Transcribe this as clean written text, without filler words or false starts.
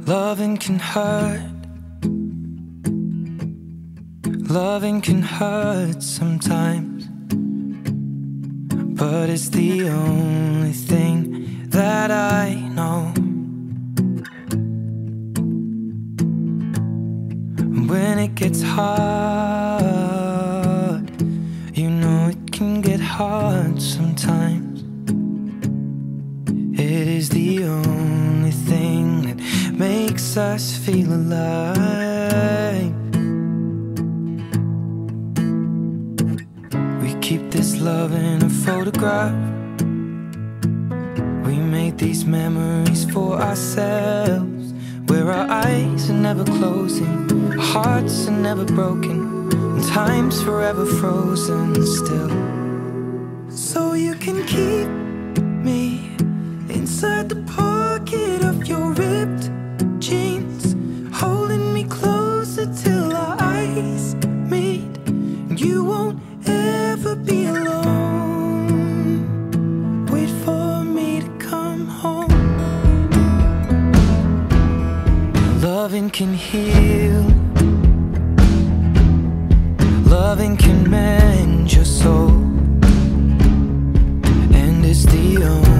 Loving can hurt. Loving can hurt sometimes, but it's the only thing that I know. When it gets hard, you know it can get hard sometimes. It is the only thing that makes us feel alive. We keep this love in a photograph. We made these memories for ourselves, where our eyes are never closing, our hearts are never broken, and time's forever frozen still. So you can keep me inside the pocket of your ripped jeans, holding me closer till our eyes meet, and you won't ever be alone. Wait for me to come home. Loving can heal. Loving can mend your soul, and it's the only